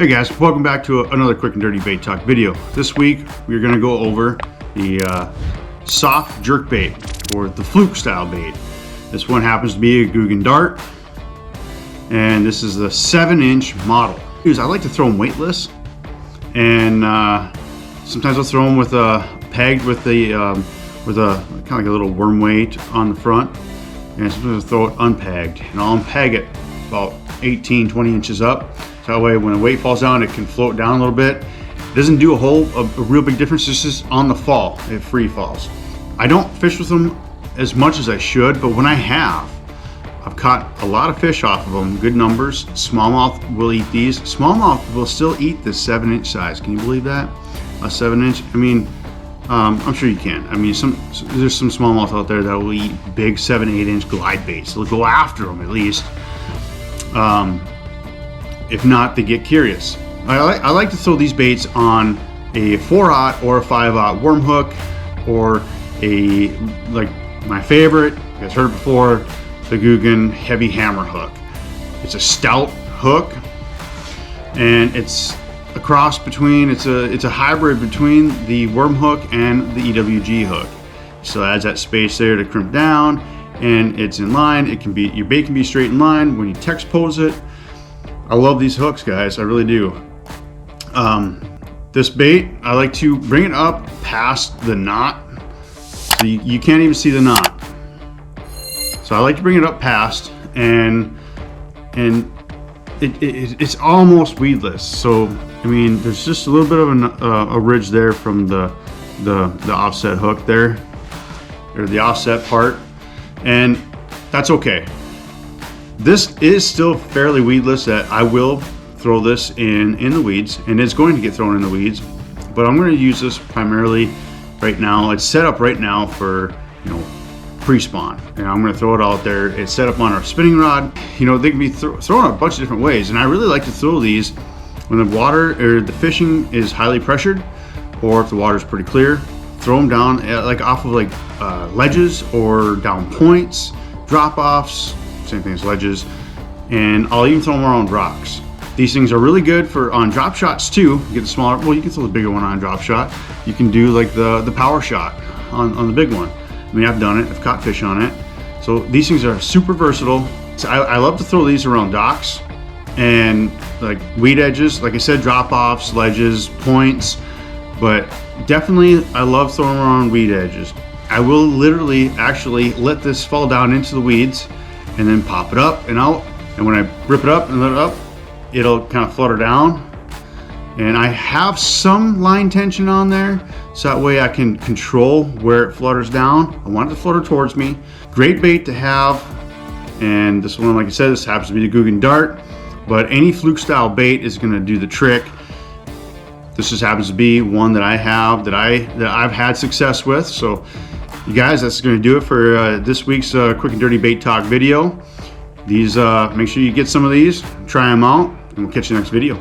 Hey guys, welcome back to another quick and dirty bait talk video. This week we're going to go over the soft jerk bait, or the Fluke style bait. This one happens to be a Guggen dart, and this is the 7-inch model. I like to throw them weightless, and sometimes I'll throw them with pegged with the with a kind of like a little worm weight on the front, and sometimes I'll throw it unpegged, and I'll unpeg it about 18-20 inches up. So that way when the weight falls down, it can float down a little bit. It doesn't do a real big difference. It's just on the fall, it free falls. I don't fish with them as much as I should, but when I have, I've caught a lot of fish off of them, good numbers. Smallmouth will eat these. Smallmouth will still eat this 7-inch size. Can you believe that? A 7-inch? I mean, I'm sure you can. I mean, there's some smallmouth out there that will eat big 7-8-inch glide baits. They'll go after them at least. If not, they get curious. I like to throw these baits on a 4/0 or a 5/0 worm hook, or like my favorite, you guys heard it before, the Guggen heavy hammer hook. It's a stout hook, and it's a cross between, it's a hybrid between the worm hook and the EWG hook. So it adds that space there to crimp down, and it's in line. It can be, your bait can be straight in line when you text pose it. I love these hooks, guys, I really do. This bait, I like to bring it up past the knot. So you can't even see the knot. So I like to bring it up past, and it's almost weedless. So I mean, there's just a little bit of a ridge there from the offset hook there, or the offset part, and that's okay. This is still fairly weedless, that I will throw this in the weeds, and it's going to get thrown in the weeds, but I'm going to use this primarily right now. It's set up right now for, pre-spawn, and I'm going to throw it out there. It's set up on our spinning rod. They can be thrown a bunch of different ways, and I really like to throw these when the water or the fishing is highly pressured, or if the water is pretty clear. Throw them down like off of ledges, or down points, drop-offs, same thing as ledges, and I'll even throw them around rocks. These things are really good for on drop shots too. You get the smaller, well, you can throw the bigger one on a drop shot. You can do like the power shot on the big one. I mean, I've done it, I've caught fish on it. So these things are super versatile. So I love to throw these around docks and like weed edges, like I said, drop offs, ledges, points, but definitely I love throwing them around weed edges. I will literally actually let this fall down into the weeds and then pop it up and out, and when I rip it up and let it up, it'll kind of flutter down, and I have some line tension on there, so that way I can control where it flutters down. I want it to flutter towards me. Great bait to have, and this one, like I said, this happens to be the Guggen dart, but any Fluke style bait is going to do the trick. This just happens to be one that I have, that I've had success with. So you guys, that's going to do it for this week's quick and dirty bait talk video. These, make sure you get some of these, try them out, and we'll catch you next video.